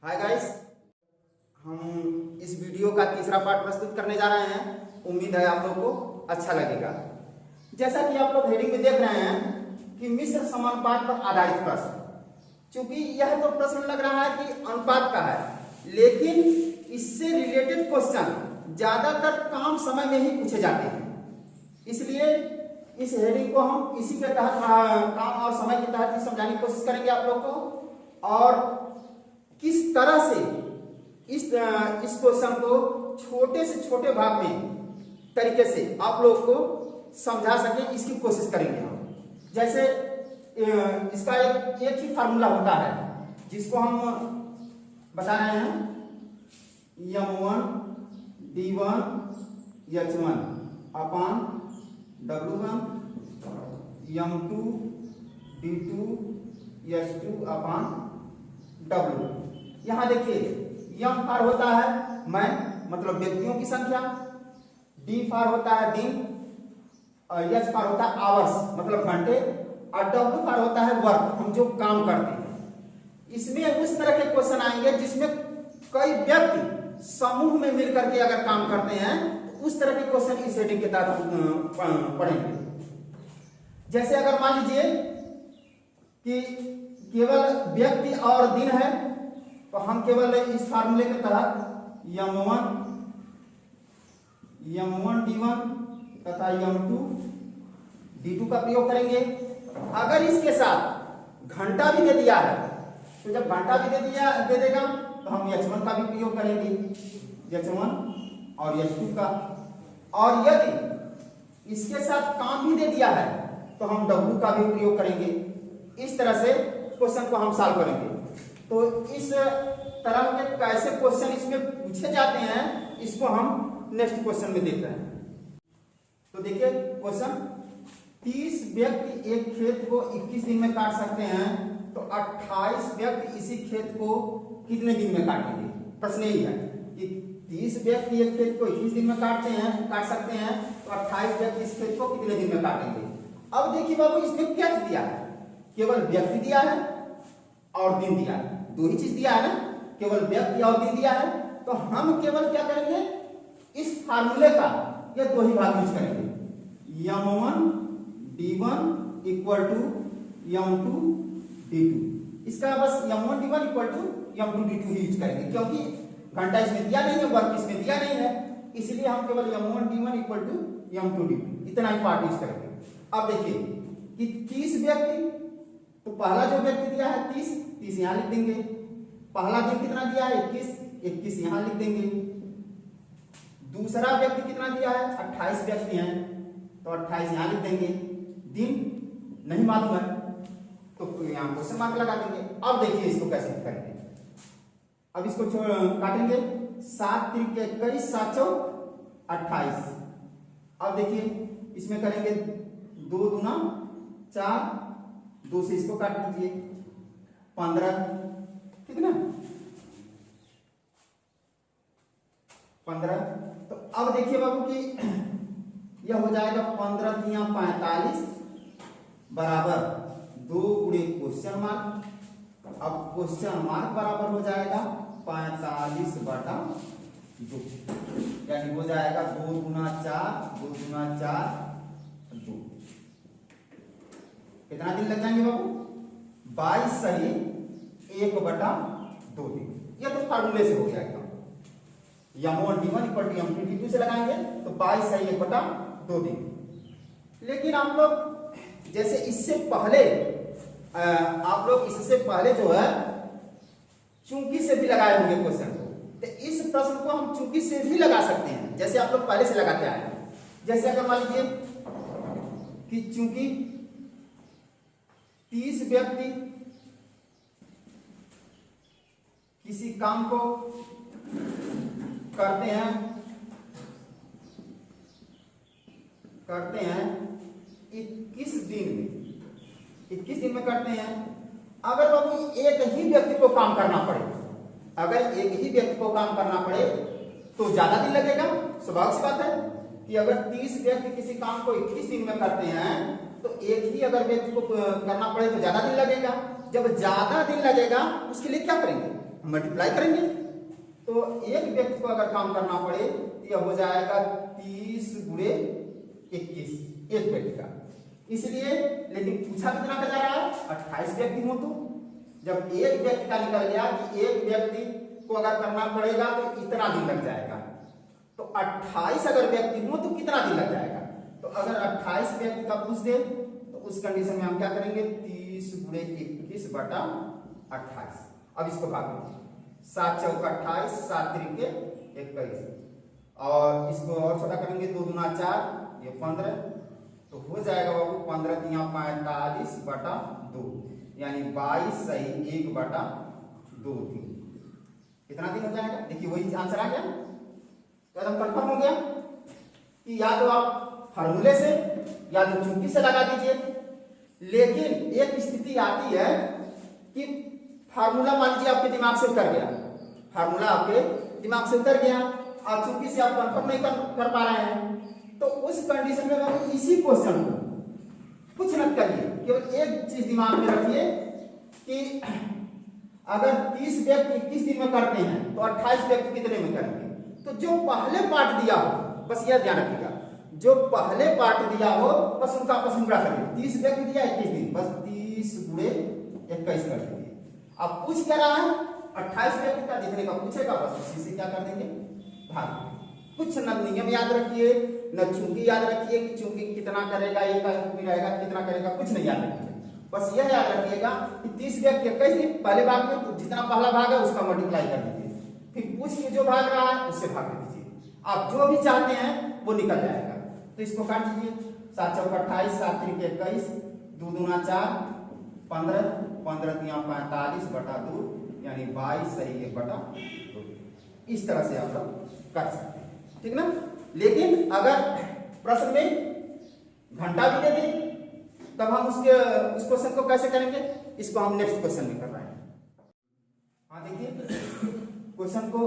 Hi guys, हम इस video का तीसरा पार्ट प्रस्तुत करने जा रहे हैं। उम्मीद है आप लोग को अच्छा लगेगा। जैसा कि आप लोग हेडिंग में देख रहे हैं कि मिश्र समानुपात पर आधारित प्रश्न। चूंकि यह तो प्रश्न लग रहा है कि अनुपात का है, लेकिन इससे रिलेटेड क्वेश्चन ज्यादातर कम समय में ही पूछे जाते हैं। इसलिए इस हेडिंग को हम इसी के तहत काम और समय के तहत समझाने की कोशिश करेंगे आप लोग को, और किस तरह से इस क्वेश्चन को छोटे से छोटे भाग में तरीके से आप लोग को समझा सके, इसकी कोशिश करेंगे हम। जैसे इसका एक ही फार्मूला होता है जिसको हम बता रहे हैं, m1 d1 h1 अपान w1 m2 d2 h2 अपान w। यहां देखिए, यम फार होता है मैं, मतलब व्यक्तियों की संख्या, डी फार होता है दिन, और एच फार होता है आवर्स मतलब घंटे, और डब्ल्यू फार होता है वर्क, हम जो काम करते हैं। इसमें उस तरह के क्वेश्चन आएंगे जिसमें कई व्यक्ति समूह में मिलकर के अगर काम करते हैं, तो उस तरह के क्वेश्चन इस हेडिंग के तहत पढ़ेंगे। जैसे अगर मान लीजिए कि केवल व्यक्ति और दिन है, तो हम केवल इस फार्मूले के तहत m1 d1 तथा m2 d2 का प्रयोग करेंगे। अगर इसके साथ घंटा भी दे दिया है, तो जब घंटा भी दे देगा तो हम h1 का भी प्रयोग करेंगे, h1 और h2 का। और यदि इसके साथ काम भी दे दिया है तो हम w का भी प्रयोग करेंगे। इस तरह से क्वेश्चन को हम सॉल्व करेंगे। तो इस तरह के कैसे क्वेश्चन इसमें पूछे जाते हैं, इसको हम नेक्स्ट क्वेश्चन में देख रहे हैं। तो देखिए क्वेश्चन, 30 व्यक्ति एक खेत को 21 दिन में काट सकते हैं, तो 28 व्यक्ति इसी खेत को कितने दिन में काटेंगे। प्रश्न यही है कि 30 व्यक्ति एक खेत को 21 दिन में काट सकते हैं, तो 28 व्यक्ति इस खेत को कितने दिन में काटेंगे। अब देखिए बाबू, इसमें क्या दिया है, केवल व्यक्ति दिया है और दिन दिया है, दो ही चीज दिया है ना, केवल व्यक्ति और दिन दिया है। तो हम केवल क्या करेंगे, इस फार्मूले का ये दो ही भाग यूज करेंगे, m1 d1 equal to m2 d2। इसका बस m1 d1 equal to m2 d2 he use करेंगे, क्योंकि घंटा इसमें दिया नहीं है, वर्क इसमें दिया नहीं है, इसलिए हम केवल m1 d1 equal to m2 d2 इतना ही पार्ट यूज करेंगे। अब देखिए कि 30 व्यक्ति, तो पहला जो व्यक्ति दिया है 30 यहां लिख देंगे। पहला दिन कितना दिया है 21 यहां लिख देंगे। दूसरा व्यक्ति कितना दिया है 28 व्यक्ति हैं, तो 28 यहां लिख देंगे। दिन नहीं मालूम है तो यहां क्वेश्चन मार्क लगा देंगे। अब देखिए इसको कैसे करेंगे। अब इसको काटेंगे, 7 3 21 7 चौक 28। अब देखिए इसमें करेंगे 2 दूना 4, 2 से इसको काट लीजिए 15, ठीक है ना 15। तो अब देखिए बाबू कि यह हो जाएगा 15 तिया 45 बराबर 2 गुणे क्वेश्चन मार्क। अब क्वेश्चन मार्क बराबर हो जाएगा 45 बटा 2, यानी हो जाएगा 2 गुना 4 2 गुना 4 2। कितना दिन लग जाएंगे बाबू, 22 सही 1 बटा 2 दिन। यह तो फार्मूले से हो गया एकदम, m1 d1 equal to m2 d2 से लगाएंगे तो 22 सही 1 बटा 2 दिन। लेकिन आप लोग जैसे इससे पहले जो है चुंकी से भी लगाए होंगे क्वेश्चन को, तो इस प्रश्न को हम चुंकी से भी लगा सकते हैं, जैसे आप लोग पहले से लगाते आए हैं। जैसे अगर मान लीजिए कि चूंकि 30 व्यक्ति किसी काम को करते हैं 21 दिन में करते हैं। अगर बाबू एक ही व्यक्ति को काम करना पड़े, तो ज्यादा दिन लगेगा। स्वाभाविक सी बात है कि अगर 30 व्यक्ति किसी काम को 21 दिन में करते हैं, तो एक ही अगर व्यक्ति को करना पड़े तो ज्यादा दिन लगेगा। जब ज्यादा दिन लगेगा उसके लिए क्या करेंगे, मल्टीप्लाई करेंगे तो एक व्यक्ति को अगर काम करना पड़े तो यह हो जाएगा 30 गुणे 21 एक व्यक्ति का। इसलिए लेकिन पूछा कितना का जा रहा है 28 व्यक्ति हो, तो जब एक व्यक्ति का निकल गया कि एक व्यक्ति को अगर करना पड़ेगा तो इतना दिन लग जाएगा, तो 28 अगर व्यक्ति हो तो कितना दिन लग जाएगा। तो अगर 28 व्यक्ति का पूछ दे तो उस कंडीशन में हम क्या करेंगे 30 गुणे 21 बटा 28। अब इसको भाग देंगे 7 चौका 28 7 त्रिके 21 और इसको और छोटा करेंगे 2 दूना 4 ये 15 तो हो जाएगा बाबू 15 तिया 45 बटा 2 यानी 22 सही 1 बटा 2 दिन। कितना दिन हो जाएगा देखिए वही आंसर आ गया, तो एकदम कंफर्म हो गया कि या तो आप फार्मूले से या तो चुटकी से लगा दीजिए। लेकिन एक स्थिति आती है कि फार्मूला मान लीजिए आपके दिमाग से उतर गया, फार्मूला आपके दिमाग से उतर गया, आप चुटकी से आप कंफर्म नहीं कर पा रहे हैं, तो उस कंडीशन में हम इसी क्वेश्चन को कुछ न करिए, केवल एक चीज दिमाग में रखिए कि अगर 30 व्यक्ति 21 दिन में करते हैं तो 28 व्यक्ति कितने में करेंगे। तो जो पहले पार्ट दिया हो बस यह ध्यान रखिएगा, जो पहले पार्ट दिया हो बस उनका आपस में गुणा करिए। 30 व्यक्ति दिया 21 दिन बस 30 गुणे 21 कर दीजिए। अब पूछ क्या रहा है 28 व्यक्ति का, जितने का पूछेगा बस उसी से क्या कर देंगे भाग। कुछ न नियम याद रखिए न चूंकि याद रखिए कि चूंकि कितना करेगा एक रहेगा कितना करेगा, कुछ नहीं याद रखिए। बस यह याद रखिएगा कि 30 व्यक्ति 21 दिन पहले भाग में तो जितना पहला भाग है उसका मल्टीप्लाई कर दीजिए, फिर पूछ के जो भाग रहा है उससे भाग दीजिए। आप जो भी चाहते हैं वो निकल जाएगा। तो इसको काट दीजिए 7 चौका 28 7 त्रिके 21 2 दूना 4 15 15 तिया 45 बटा 2 यानी 22 सही 1 बटा 2। इस तरह से आप लोग कर सकते हैं, ठीक ना। लेकिन अगर प्रश्न में घंटा भी दे दे तब हम उस क्वेश्चन को कैसे करेंगे, इसको हम नेक्स्ट क्वेश्चन में कर रहे हैं। हाँ देखिए क्वेश्चन को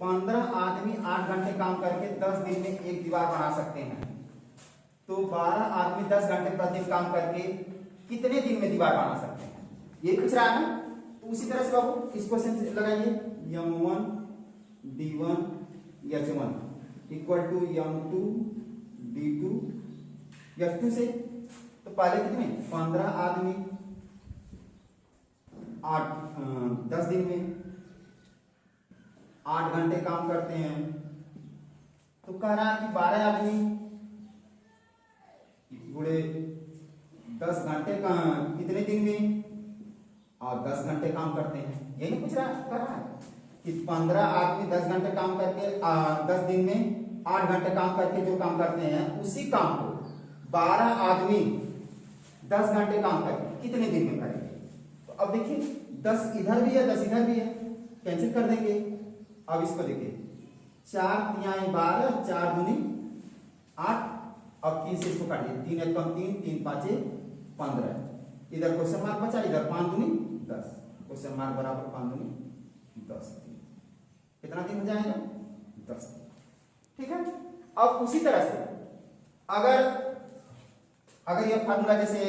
15 आदमी 8 घंटे काम करके 10 दिन में एक दीवार बना सकते हैं, तो 12 आदमी 10 घंटे प्रतिदिन काम करके कितने दिन में दीवार बना सकते हैं, ये पूछ रहा है। तो उसी तरह से बाबू इस क्वेश्चन से लगाइए m1 d1 h1 equal to m2 d2 h2 से। तो पहले कितने 15 आदमी 10 दिन में 8 घंटे काम करते हैं, तो कह रहा है कि 12 आदमी गुणे 10 घंटे का कितने दिन में और 10 घंटे काम करते हैं, यही पूछ रहा कर रहा है कि 15 आदमी 10 घंटे काम करके 10 दिन में 8 घंटे काम करके जो काम करते हैं उसी काम को 12 आदमी 10 घंटे काम करके कितने दिन में करेंगे। तो अब देखिए 10 इधर भी है 10 इधर भी है, कैंसिल कर देंगे। अब इसको देखिए 4 तिया 12 4 दूनी 8, अब 3 से इसको काटिए 3 एक कम 3 3 5 15, इधर क्वेश्चन मार्क बचा, इधर 5 दूनी 10, क्वेश्चन मार्क बराबर 5 दूनी 10, कितना दिन हो जाएगा 10, ठीक है। अब उसी तरह से अगर यह फार्मूला जैसे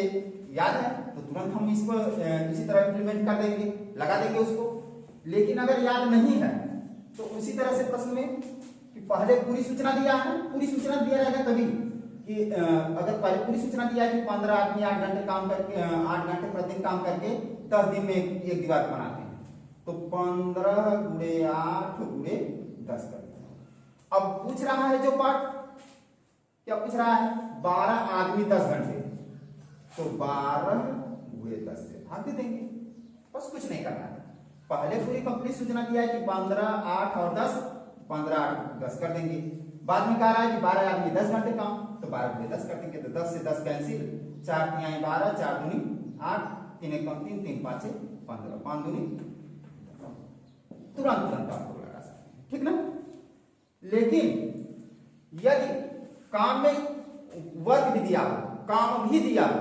याद है तो तुरंत हम इसको इसी तरह इंप्लीमेंट कर देंगे, लगा देंगे उसको। लेकिन अगर याद नहीं है तो उसी तरह से प्रश्न में कि पहले पूरी सूचना दिया है, पूरी सूचना दिया रहेगा तभी कि अगर पहले पूरी सूचना दिया है कि 15 आदमी 8 घंटे काम करके 8 घंटे प्रतिदिन काम करके 10 दिन में एक दीवार बनाते हैं, तो 15 गुणे 8 गुणे 10 कर। अब पूछ रहा है जो पार्ट क्या पूछ रहा है 12 आदमी 10 घंटे, तो 12 गुणे 10 से भाग देंगे, बस कुछ नहीं करना है। पहले पूरी कंप्लीट सूचना दिया है कि 15 8 और 10 15 8 10 कर देंगे। बाद में कह रहा है कि 12 आदमी 10 घंटे काम, तो 12 गुणे 10 कर देंगे, तो 10 से 10 कैंसिल, 4 तिया 12 4 दूनी 8 3 एक कम 3 3 5 15 5 दूनी तुरंत आपको लगा सकते हैं, ठीक ना। लेकिन यदि काम में वर्क भी दिया हो, काम भी दिया हो,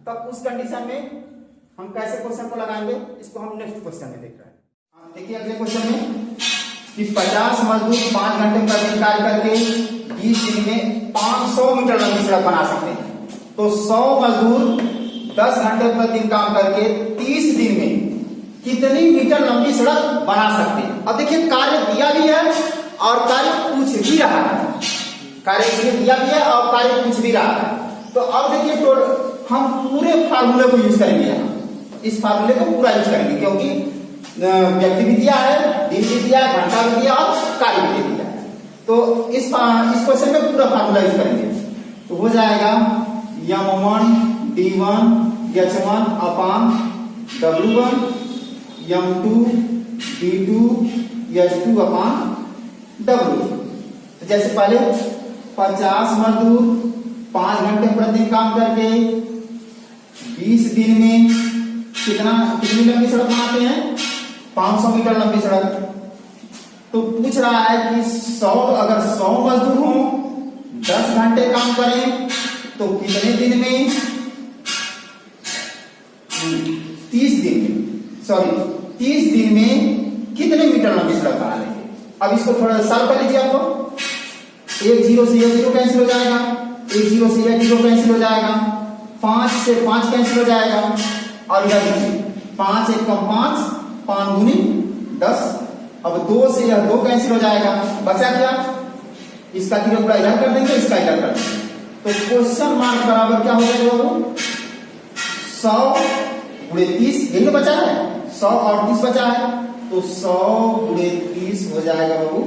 तब उस कंडीशन में हम कैसे क्वेश्चन को लगाएंगे, इसको हम नेक्स्ट क्वेश्चन में देख रहे हैं। देखिए अगले क्वेश्चन में कि 50 मजदूर 5 घंटे प्रतिदिन कार्य करके 20 दिन में 500 मीटर लंबी सड़क बना सकते हैं, तो 100 मजदूर 10 घंटे प्रतिदिन काम करके 30 दिन में कितनी मीटर लंबी सड़क बना सकते हैं। अब देखिए कार्य दिया भी है और कार्य पूछ भी रहा है, कार्य दिया भी है और कार्य पूछ भी रहा है। तो अब देखिए हम पूरे फार्मूले को यूज करेंगे यहाँ, इस फार्मूले को पूरा यूज करेंगे, क्योंकि व्यक्ति भी दिया है, दिन भी दिया है, घंटा भी दिया और कार्य भी दिया है। तो इस क्वेश्चन में पूरा फार्मूला यूज करेंगे। तो हो जाएगा m1 d1 h1 अपान w1 m2 d2 h2 अपान w। तो जैसे पहले 50 मजदूर 5 घंटे प्रतिदिन काम करके 20 दिन में कितनी लंबी सड़क बनाते हैं? 500 मीटर लंबी सड़क। तो पूछ रहा है कि 100 अगर 100 मजदूर हो 10 घंटे काम करें तो कितने दिन में 30 दिन में कितने मीटर लंबी सड़क बना लेंगे। अब इसको थोड़ा सॉल्व कर लीजिए। आपको 1 0 से 1 0 कैंसिल हो जाएगा, 1 0 से 1 0 कैंसिल हो जाएगा, 5 से 5 कैंसिल हो जाएगा और इधर देखिए 5 1 कम 5 5 दूनी 10। अब 2 से यह 2 कैंसिल हो जाएगा, बचा क्या? इसका पूरा इधर कर देंगे, इसका इधर कर देंगे। तो क्वेश्चन मार्क बराबर क्या हो जाएगा बाबू? 100 गुणे 30, यही तो बचा है, 100 और 30 बचा है। तो 100 गुणे 30 हो जाएगा बाबू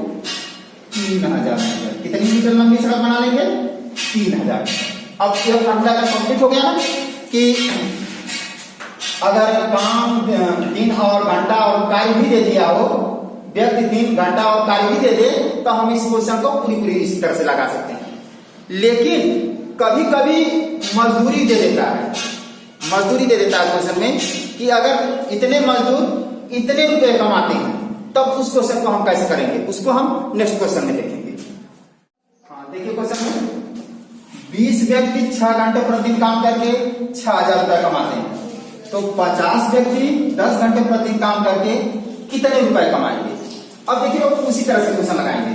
3000 मीटर। कितनी मीटर लंबी सड़क बना लेंगे? 3000। अब यह फार्मूला का कंप्लीट हो गया ना कि अगर काम दिन और घंटा और कार्य भी दे दिया हो, व्यक्ति दिन घंटा और कार्य भी दे दे, तो हम इस क्वेश्चन को पूरी इस तरह से लगा सकते हैं। लेकिन कभी कभी मजदूरी दे देता है, क्वेश्चन में कि अगर इतने मजदूर इतने रुपए कमाते हैं, तब उस क्वेश्चन को हम कैसे करेंगे, उसको हम नेक्स्ट क्वेश्चन में देखेंगे। हाँ देखिए क्वेश्चन में 20 व्यक्ति 6 घंटे प्रतिदिन काम करके 6000 रुपए कमाते हैं, तो 50 व्यक्ति 10 घंटे प्रतिदिन काम करके कितने रुपए कमाएंगे। अब देखिए वो उसी तरह से क्वेश्चन लगाएंगे।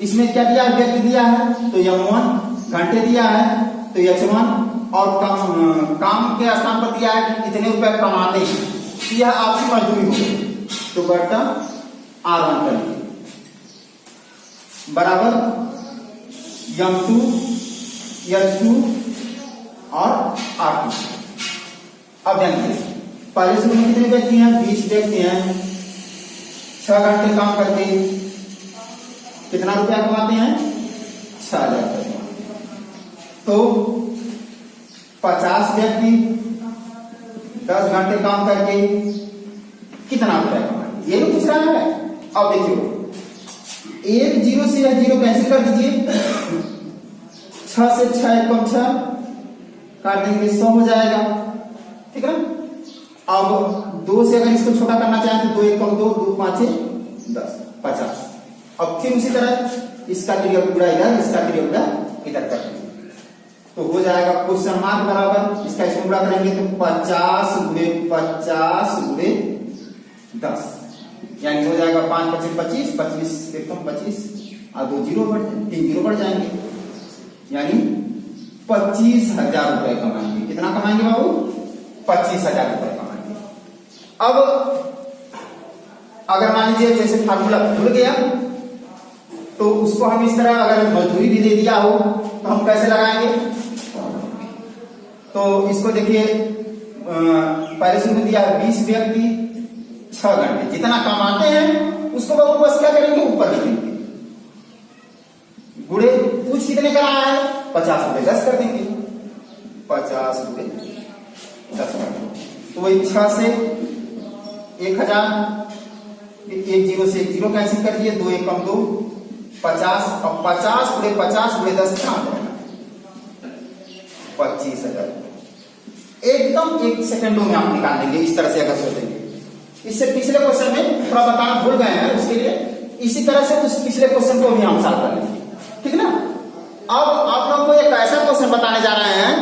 इसमें क्या दिया है? व्यक्ति दिया है तो m1, घंटे दिया है तो h1 और काम के स्थान पर दिया है कि कितने रुपए कमाते हैं, यह आपकी मजदूरी होगी। तो बटा R1 करेंगे बराबर m2 h2 और R2। अब ध्यान दीजिए पहले शुरू में कितने व्यक्ति हैं? 20 व्यक्ति हैं, 6 घंटे काम करके कितना रुपया कमाते हैं? 6000 रुपये। तो 50 व्यक्ति 10 घंटे काम करके कितना रुपया कमाएंगे, ये पूछ रहा है। अब देखिए 1 0 से यह 0 कैंसिल कर दीजिए, 6 से 6 1 कम 6 काट देंगे, 100 हो जाएगा, ठीक है ना। अब 2 से अगर इसको छोटा करना चाहें तो 2 1 कम 2 2 5 10 50। अब फिर उसी तरह इसका क्रिया पूरा इधर, इसका क्रिया पूरा इधर कर दीजिए। तो हो जाएगा क्वेश्चन मार्क बराबर, इसका इसमें पूरा करेंगे तो 50 गुणे 50 गुणे 10, यानी हो जाएगा 5 25 25 25 1 25 और 2 0 बढ़ 3 0 बढ़ जाएंगे, यानी 25,000 रुपए कमाएंगे। कितना कमाएंगे बाबू? 25,000 रुपए कमाएंगे। अब अगर मान लीजिए जैसे फार्मूला भूल गया तो उसको हम इस तरह, अगर मजदूरी भी दे दिया हो तो हम कैसे लगाएंगे? तो इसको देखिए पहले शुरू में दिया है 20 व्यक्ति 6 घंटे जितना कमाते हैं उसको बाबू बस क्या करेंगे? ऊपर लिखेंगे, गुणे पूछ कितने का रहा है? 50 रुपए 10 कर देंगे, 50 रुपए 10 कर देंगे। तो वही 6 से 1000, 1 0 से 1 0 कैंसिल कर दिए, 2 1 कम 2 50। अब 50 गुणे 50 गुणे 10 कितना हो जाएगा? 25,000। एकदम 1 सेकंडों में आप निकाल देंगे इस तरह से अगर सोचेंगे। इससे पिछले क्वेश्चन में थोड़ा बताना भूल गए हैं, उसके लिए इसी तरह से उस पिछले क्वेश्चन को भी हम सॉल्व कर लेंगे, ठीक ना। अब आप लोगों को एक ऐसा क्वेश्चन बताने जा रहे हैं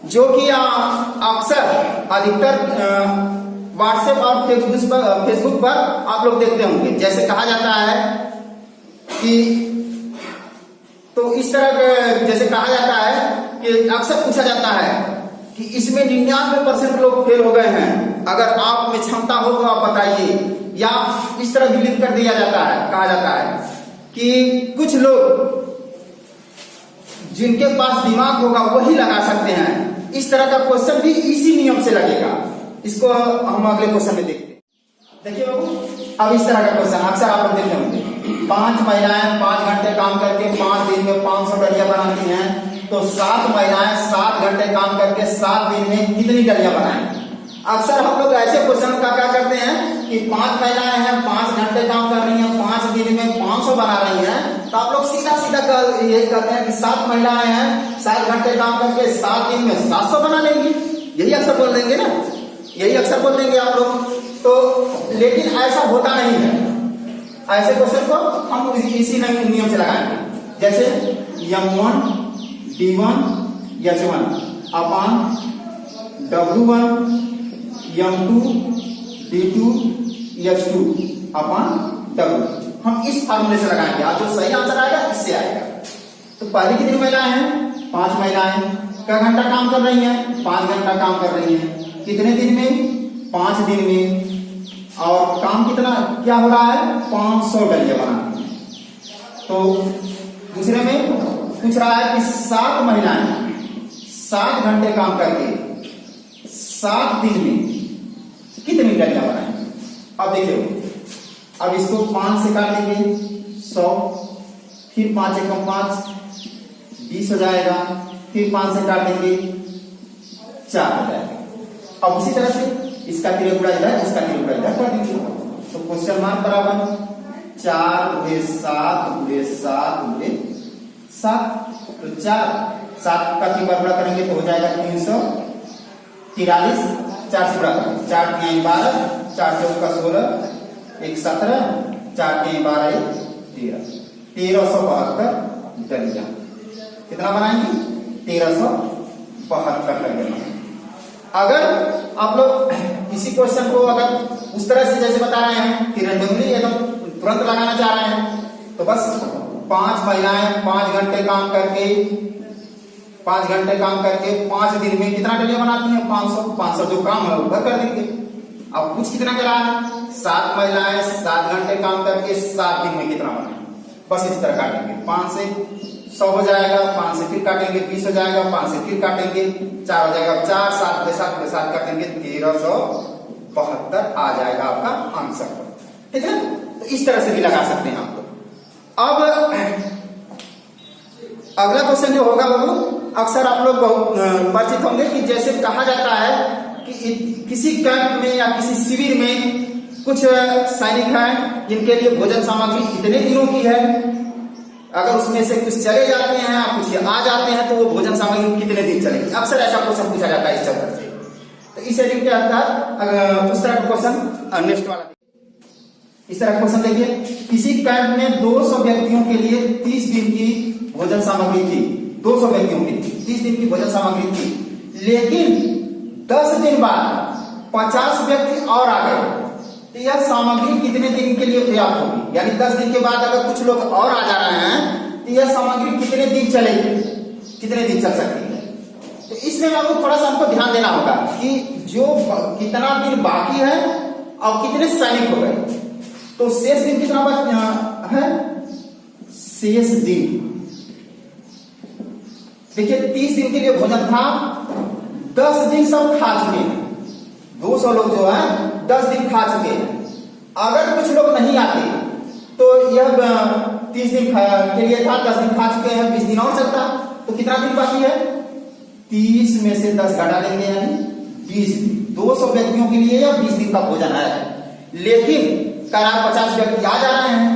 जो कि अक्सर अधिकतर व्हाट्सएप और फेसबुक पर आप लोग देखते होंगे। जैसे कहा जाता है कि, तो इस तरह जैसे कहा जाता है कि अक्सर पूछा जाता है कि इसमें 99% लोग फेल हो गए हैं अगर आप में क्षमता हो तो आप बताइए। या इस तरह भी लिख कर दिया जाता है, कहा जाता है कि कुछ लोग जिनके पास दिमाग होगा वही लगा सकते हैं। इस तरह का क्वेश्चन भी इसी नियम से लगेगा। इसको हम अगले क्वेश्चन में देखते हैं। देखिए बाबू, अब इस तरह का क्वेश्चन अक्सर आप लोग देखे होंगे। 5 महिलाएं 5 घंटे काम करके 5 दिन में 500 डलिया बनाती हैं, तो 7 महिलाएं 7 घंटे काम करके 7 दिन में कितनी डलिया बनाएंगी? अक्सर हम लोग ऐसे क्वेश्चन का क्या करते हैं कि 5 महिलाएं हैं, 5 घंटे काम कर रही हैं, 5 दिन में 500 बना रही हैं, तो आप लोग सीधा सीधा यही कहते हैं कि 7 महिलाएं हैं, 7 घंटे काम करके 7 दिन में 700 बना लेंगी। यही अक्सर बोल देंगे ना, यही अक्सर बोल देंगे आप लोग। तो लेकिन ऐसा होता नहीं है। ऐसे क्वेश्चन को हम इसी नियम से लगाएंगे। जैसे M1 D1 H1 अपान W1 M2 D2 H2 अपान W। हम इस फार्मूले से लगाएंगे। आज जो सही आंसर आएगा इससे आएगा। तो पहली कितनी महिलाएं हैं? 5 महिलाएं। क्या घंटा काम कर रही हैं? 5 घंटा काम कर रही हैं। कितने दिन में? 5 दिन में। और काम कितना क्या हो रहा है? 500 डलिया बनानी है। तो दूसरे में पूछ रहा है कि 7 महिलाएं 7 घंटे काम करके 7 दिन में कितनी डलिया बनाएंगे? अब देखिए, अब इसको 5 से काट देंगे 100, फिर 5 एकम 5 20 हो जाएगा, फिर 5 से काट देंगे 4 हो जाएगा। अब उसी तरह से इसका तिरक उड़ा इधर, इसका तिरक उड़ा इधर कर दीजिए। तो क्वेश्चन मार्क बराबर 4 गुणे 7 गुणे 7 गुणे 7। तो 7 का 3 बार गुणा करेंगे तो हो जाएगा 343। 4 से गुणा करेंगे 4 3 12, 4 4 का 16, 1 17, 4 3 12 13, 1372 डलिया। कितना बनाएंगे? 1372 डलिया बनाएंगे। अगर आप लोग इसी क्वेश्चन को अगर उस तरह से जैसे बता रहे हैं कि रेंडमली एकदम तुरंत लगाना चाह रहे हैं, तो बस 5 महिलाएं 5 घंटे काम करके 5 दिन में कितना डलिया बनाती हैं? 500 जो काम है ऊपर कर देंगे। अब कुछ कितना चला है? 7 महिलाएं 7 घंटे काम करके 7 दिन में कितना बनाएंगे? बस इस तरह काटेंगे। 5 से 100 हो जाएगा, 5 से फिर काटेंगे 20 हो जाएगा, 5 से फिर काटेंगे 4 हो जाएगा, 4 7 के 7 काटेंगे 1372 आ जाएगा आपका आंसर। ठीक है, तो इस तरह से भी लगा सकते हैं आप लोग। अब अगला क्वेश्चन जो होगा वो अक्सर आप लोग बहुत परिचित होंगे कि जैसे कहा जाता है कि किसी कैंप में या किसी शिविर में कुछ सैनिक हैं जिनके लिए भोजन सामग्री इतने दिनों की है, अगर उसमें से कुछ चले जाते हैं या कुछ आ जाते हैं तो वो भोजन सामग्री कितने दिन चलेगी? अक्सर ऐसा क्वेश्चन पूछा जाता है इस चैप्टर से। तो इस हेडिंग के अंदर उस तरह का क्वेश्चन नेक्स्ट वाला इस तरह का क्वेश्चन देखिए। किसी कैंप में 200 व्यक्तियों के लिए 30 दिन की भोजन सामग्री थी। 200 व्यक्तियों की 30 दिन की भोजन सामग्री थी, लेकिन 10 दिन बाद 50 व्यक्ति और आ गए, तो यह सामग्री कितने दिन के लिए पर्याप्त होगी? यानी 10 दिन के बाद अगर कुछ लोग और आ जा रहे हैं तो यह सामग्री कितने दिन चलेगी, कितने दिन चल सकती है? तो इसमें आपको थोड़ा सा हमको ध्यान देना होगा कि जो कितना दिन बाकी है और कितने सैनिक हो गए। तो शेष दिन कितना है? शेष दिन देखिए 30 दिन के लिए भोजन था, 10 दिन सब खा चुके हैं। 200 लोग जो है 10 दिन खा चुके हैं। अगर कुछ लोग नहीं आते तो यह 30 दिन के लिए था, 10 दिन खा चुके हैं, 20 दिन और चलता, तो कितना दिन बाकी है? 30 में से 10 घटा देंगे यानी 20 दिन। 200 व्यक्तियों के लिए यह 20 दिन का भोजन है, लेकिन करार 50 व्यक्ति आ जा रहे हैं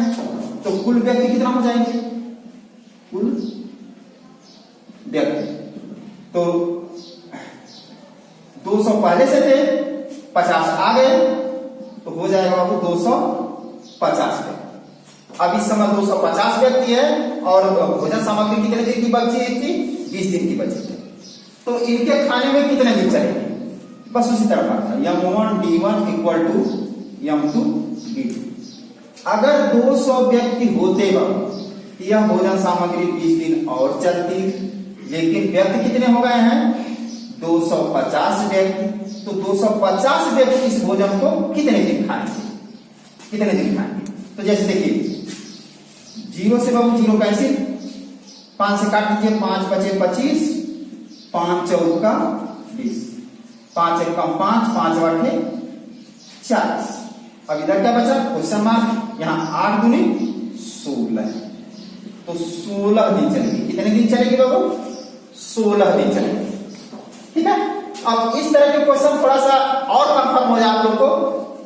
तो कुल व्यक्ति कितना हो जाएंगे? कुल व्यक्ति तो 200 पहले से थे, 50 आ गए तो हो जाएगा बाबू 250 व्यक्ति। अब इस समय 250 व्यक्ति है और भोजन सामग्री कितने दिन की बची थी? 20 दिन की बची थी। तो इनके खाने में कितने दिन चलेंगे? बस उसी तरह बात है। M1 D1 equal to M2 D2। अगर 200 व्यक्ति होते वक्त यह भोजन सामग्री 20 दिन और चलती, लेकिन व्यक्ति कितने हो गए हैं? 250 व्यक्ति, तो 250 व्यक्ति इस भोजन को कितने दिन खाएंगे? तो जैसे देखिए 0 से बाबू 0 कैंसिल, 5 से काट दीजिए, 5 बचे 25, 5 चौका 20, 5 एक कम 5, 5 आठे 40। अब इधर क्या बचा? Question mark. यहाँ 8 दूनी 16, तो 16 दिन चलेगी। कितने दिन चलेगी बाबू? 16 दिन चलेगी। ठीक है। अब इस तरह के क्वेश्चन थोड़ा सा और कंफर्म हो जाए आप लोग को,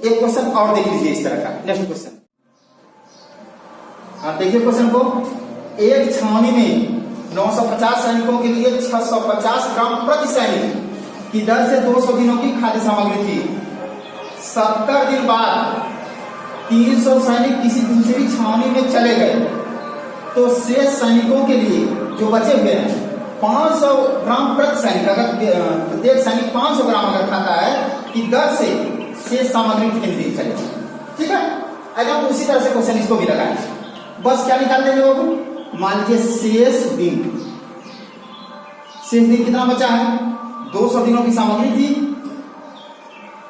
एक क्वेश्चन और देख लीजिए इस तरह का। नेक्स्ट क्वेश्चन, आप देखिए क्वेश्चन को। एक छावनी में 950 सैनिकों के लिए 650 ग्राम प्रति सैनिक की दर से 200 दिनों की खाद्य सामग्री थी। 70 दिन बाद 300 सैनिक किसी दूसरी छावनी में चले गए, तो शेष सैनिकों के लिए जो बचे हुए हैं 500 ग्राम प्रति सैनिक, अगर प्रत्येक सैनिक 500 ग्राम अगर खाता है कि दर से शेष सामग्री कितनी दिन चलेगी। ठीक है। अगर उसी तरह से क्वेश्चन इसको भी लगाएं, बस क्या निकाल देंगे बाबू? मान लीजिए शेष दिन कितना बचा है? 200 दिनों की सामग्री थी,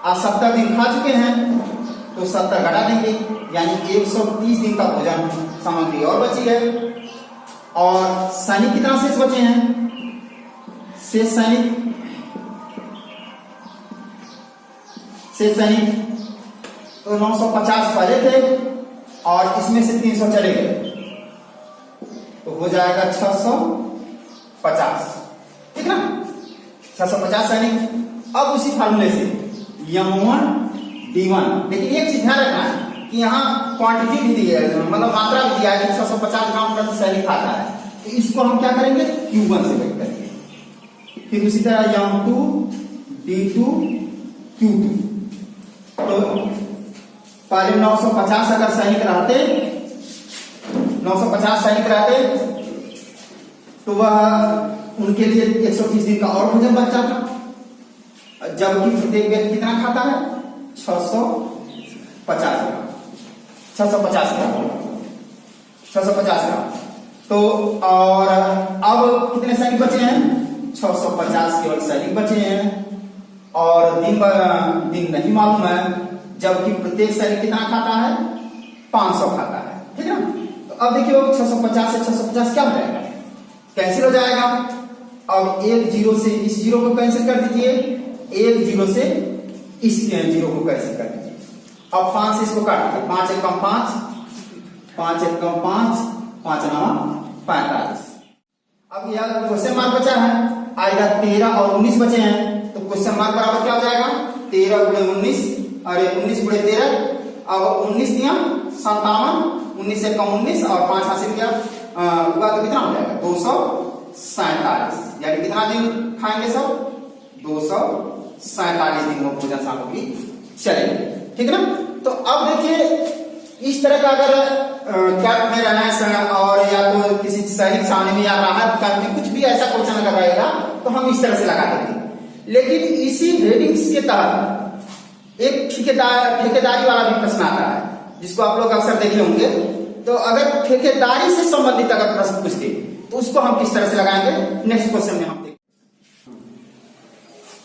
आज 70 दिन खा चुके हैं, तो 70 घटा देंगे, यानी 130 दिन का भोजन सामग्री और बची है। और सैनिक कितना शेष बचे हैं? शेष सैनिक तो 950 पहले थे और इसमें से 300 चले गए, तो हो जाएगा 650। ठीक ना? 650 सैनिक। अब उसी फार्मूले से M1 D1, लेकिन एक चीज ध्यान रखना है कि यहाँ क्वांटिटी भी दी है, मतलब मात्रा भी दिया है कि 650 ग्राम प्रति सैनिक खाता है, तो इसको हम क्या करेंगे? Q1 से व्यक्त करेंगे। फिर उसी तरह M2 D2 Q2, तो पहले 950 अगर सैनिक रहते, 950 सैनिक रहते तो वह उनके लिए 130 दिन का और भोजन बच जाता, जबकि प्रत्येक व्यक्ति कितना खाता है? 650 ग्राम। तो और अब कितने सैनिक बचे हैं? 650 केवल सैनिक बचे हैं, और दिन नहीं मालूम है, जबकि प्रत्येक सैनिक कितना खाता है? 500 खाता है। ठीक है। तो अब देखिए 650 से 650 क्या हो जाएगा? कैंसिल हो जाएगा। अब एक जीरो से इस जीरो को कैंसिल कर दीजिए, एक जीरो से इस जीरो को कैंसिल कर दीजिए। अब 5 से इसको काट दीजिए, 5 एक कम 5, 5 एक कम 5, 5 9 45। अब यह क्वेश्चन मार्क बचा है, आएगा 13 और 19 बचे हैं, तो क्वेश्चन मार्क बराबर क्या हो जाएगा? 13 गुणे 19, अरे 19 गुणे 13, अब 19 दिया 57, 19 से कम 19 और 5 हासिल किया, हुआ तो कितना हो जाएगा? 247। यानी कितना दिन खाएंगे सब? 247 दिन वो भोजन सामग्री चलेगी। ठीक है ना? तो अब देखिए इस तरह का अगर कैंप में रहना है और या तो किसी सैनिक सामने में या राहत कैंप में कुछ भी ऐसा क्वेश्चन अगर रहेगा तो हम इस तरह से लगा देंगे। लेकिन इसी हेडिंग्स के तहत एक ठेकेदारी वाला भी प्रश्न आता है, जिसको आप लोग अक्सर देखे होंगे। तो अगर ठेकेदारी से संबंधित अगर प्रश्न पूछते तो उसको हम किस तरह से लगाएंगे, नेक्स्ट क्वेश्चन में हम देखेंगे।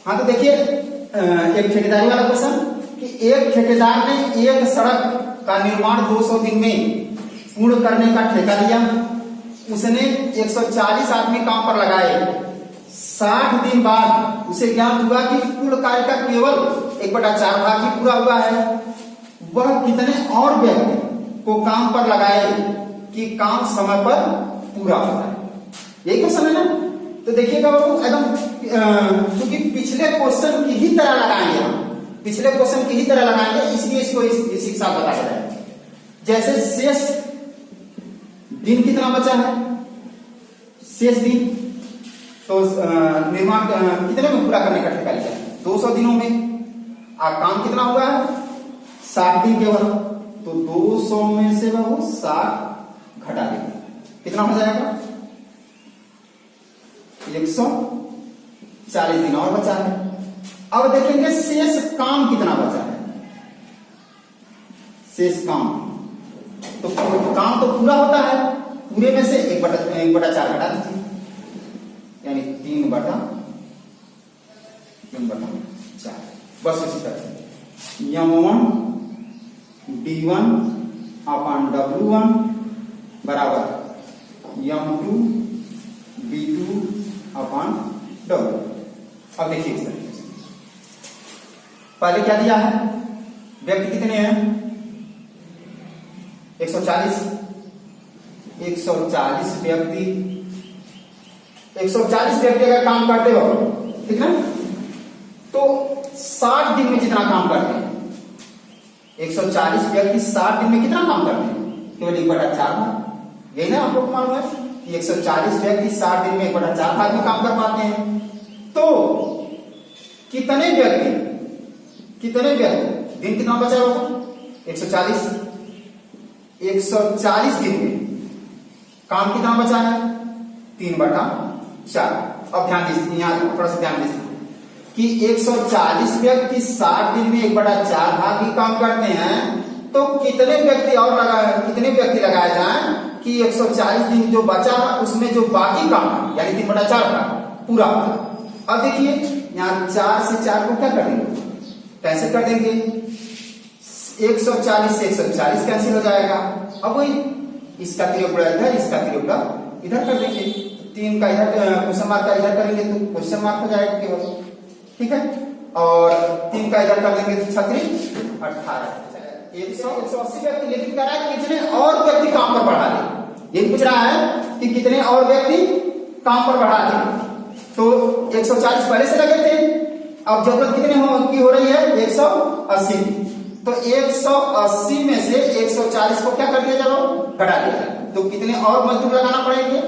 हाँ, तो देखिए एक ठेकेदारी वाला क्वेश्चन कि एक ठेकेदार ने एक सड़क का निर्माण 200 दिन में पूर्ण करने का ठेका लिया। उसने 140 आदमी काम पर लगाए। 60 दिन बाद उसे ज्ञात हुआ कि पूर्ण कार्य का केवल 1/4 भाग ही पूरा हुआ है। वह कितने और व्यक्ति को काम पर लगाए कि काम समय पर पूरा हो जाए? यही क्वेश्चन है ना? तो देखिएगा एकदम क्योंकि पिछले क्वेश्चन की ही तरह लगाएंगे हम, पिछले क्वेश्चन की ही तरह लगाएंगे, इसलिए इसको इसी के साथ बताया जाए। जैसे शेष दिन कितना बचा है? शेष दिन तो निर्माण कितने में पूरा करने का ठेका लिया? 200 दिनों में। काम कितना हुआ है? 60 दिन केवल। तो 200 में से वो 60 घटा देंगे, कितना हो जाएगा? 140 दिन और बचा है। अब देखेंगे शेष काम कितना बचा है। शेष काम तो काम तो पूरा होता है, पूरे में से 1/4 घटा दीजिए, यानी 3/4। बस इसी तरह M1 D1 अपॉन W1 बराबर M2 D2 अपॉन W। अब देखिए इस तरीके से पहले क्या दिया है, व्यक्ति कितने हैं 140 व्यक्ति 140 व्यक्ति अगर काम करते हो, ठीक ना, तो 60 दिन में जितना काम करते हैं 140 व्यक्ति 60 दिन में कितना काम करते हैं, केवल 1/4 भाग। यही ना आप लोग मालूम है कि 140 व्यक्ति 60 दिन में 1/4 भाग में काम कर पाते हैं। तो कितने व्यक्ति दिन कितना बचा होगा 140 दिन में काम कितना बचा है 3/4। अब ध्यान दीजिए, यहाँ थोड़ा सा ध्यान दीजिए कि 140 व्यक्ति 60 दिन में 1/4 भाग ही काम करते हैं, तो कितने व्यक्ति लगाए जाएं कि 140 दिन जो बचा है उसमें जो बाकी काम है यानी 3/4 भाग पूरा। अब देखिए यहाँ 4 से 4 को क्या कर देंगे, कैसे कर देंगे, 140 से 140 कैंसिल हो जाएगा। अब वही इसका त्रिज्या इधर, इसका त्रिज्या इधर कर देंगे, 3 का इधर क्वेश्चन मार्क का इधर करेंगे तो क्वेश्चन मार्क हो जाएगा केवल, ठीक है। और 3 का इधर कर देंगे तो 36 18 180 व्यक्ति। लेकिन कह रहा है कितने और व्यक्ति काम पर बढ़ा दे, ये पूछ रहा है कि कितने और व्यक्ति काम पर बढ़ा दे। तो 140 पहले से लगे थे, अब जरूरत कितने हो रही है 180। तो 180 में से 140 को क्या कर दिया जाए घटा दिया जाए, तो कितने और मजदूर लगाना पड़ेंगे,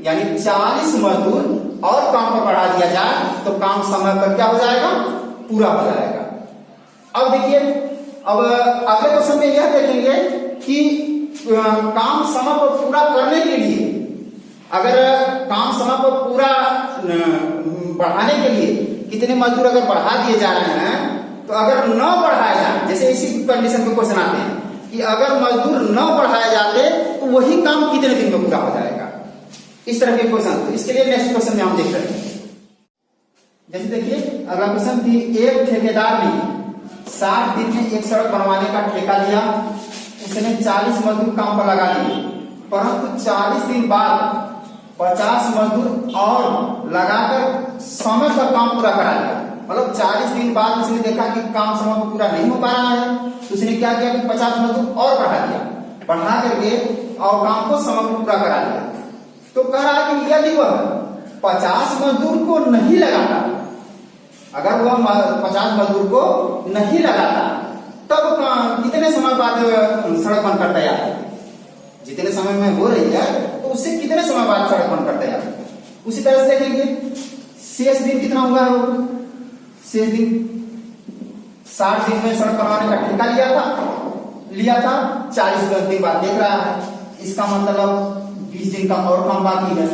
यानी 40 मजदूर और काम पर बढ़ा दिया जाए तो काम समय पर क्या हो जाएगा, पूरा हो जाएगा। अब देखिए, अब अगले क्वेश्चन में यह देखेंगे कि काम समय पर पूरा करने के लिए, अगर काम समय पर पूरा बढ़ाने के लिए कितने मजदूर अगर बढ़ा दिए जा रहे हैं, तो अगर न बढ़ाया जाए, जैसे इसी कंडीशन के क्वेश्चन आते हैं कि अगर मजदूर न बढ़ाए जाते तो वही काम कितने दिन में पूरा हो जाएगा, इस तरह के क्वेश्चन। तो इसके लिए नेक्स्ट क्वेश्चन में हम देख रहे हैं। जैसे देखिए अगला क्वेश्चन थी, एक ठेकेदार ने 60 दिन में एक सड़क बनवाने का ठेका लिया, उसने 40 मजदूर काम पर लगा दिए, परंतु 40 दिन बाद 50 मजदूर और लगाकर समय पर काम पूरा करा लिया। मतलब 40 दिन बाद उसने देखा कि काम समय पर पूरा नहीं हो पा रहा है, तो उसने क्या किया कि 50 मजदूर और बढ़ा दिया, बढ़ा करके और काम को समय पर पूरा करा लिया। तो कह रहा है कि यदि वह 50 मजदूर को नहीं लगाता, अगर वह 50 मजदूर को नहीं लगाता, तब कितने समय बाद सड़क बनकर तैयार है, जितने समय में हो रही है तो उससे कितने समय बाद सड़क बनकर तैयार है। उसी तरह से देखेंगे शेष दिन कितना हुआ है, शेष दिन 60 दिन में सड़क बनवाने का ठेका लिया था 40 दिन बाद देख रहा है, इसका मतलब 20 दिन का और काम बाकी है,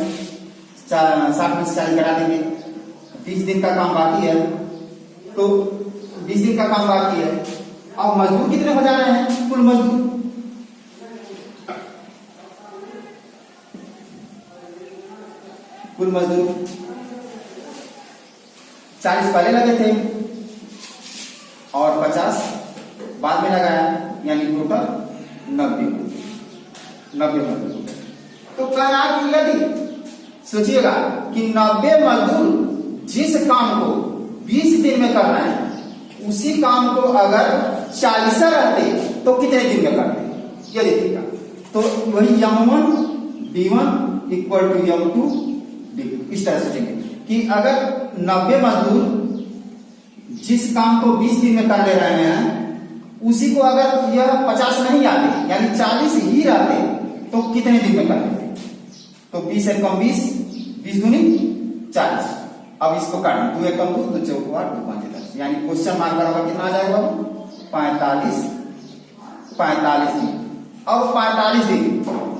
60 में से 40 घटा देंगे, 20 दिन का काम बाकी है, तो 20 दिन का काम बाकी है। अब मजदूर कितने हो जा रहे हैं, कुल मजदूर कुल मजदूर 40 पहले लगे थे और 50 बाद में लगाया, यानी टोटल 90 मजदूर। तो कह रहा कि यदि सोचिएगा कि 90 मजदूर जिस काम को 20 दिन में कर रहे हैं, उसी काम को अगर 40 रहते तो कितने दिन में करते, ये देखिएगा। तो वही M1 D1 equal to M2 D2, इस तरह सोचेंगे कि अगर 90 मजदूर जिस काम को 20 दिन में कर ले रहे हैं, उसी को अगर यह 50 नहीं आते यानी 40 ही रहते तो कितने दिन में कर लेते। तो 20 एक कम 20, 20 दूनी 40। अब इसको काटें, 2 एक कम 2, 2 चौक 8, 2 5 10, यानी क्वेश्चन मार्क बराबर कितना आ जाएगा 45 दिन। अब 45 दिन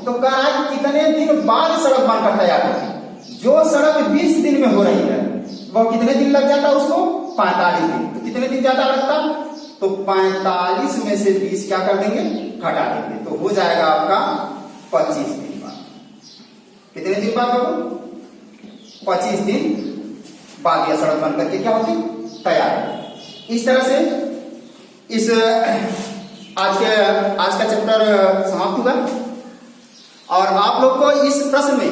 तो कह रहा है कितने दिन बाद सड़क बनकर तैयार होगी। जो सड़क 20 दिन में हो रही है वह कितने दिन लग जाता उसको 45 दिन। तो कितने दिन ज्यादा लगता, तो 45 में से 20 क्या कर देंगे, घटा देंगे, तो हो जाएगा आपका 25 दिन बाद। कितने दिन बाद होगा, 25 दिन बाद यह सड़क बन करके क्या होगी तैयार। इस तरह से इस आज का चैप्टर समाप्त हुआ और आप लोग को इस प्रश्न में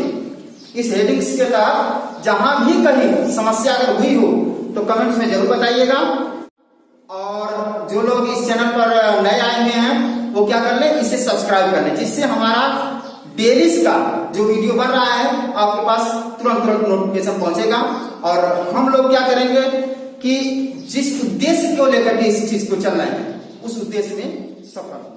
इस हेडिंग्स के तहत जहां भी कहीं समस्या अगर हुई हो तो कमेंट्स में जरूर बताइएगा। और जो लोग इस चैनल पर नए आए हुए हैं वो क्या कर ले, इसे सब्सक्राइब कर ले, जिससे हमारा डेली का जो वीडियो बन रहा है आपके पास तुरंत नोटिफिकेशन पहुंचेगा। और हम लोग क्या करेंगे कि जिस उद्देश्य को लेकर के इस चीज को चल रहे हैं उस उद्देश्य में सफल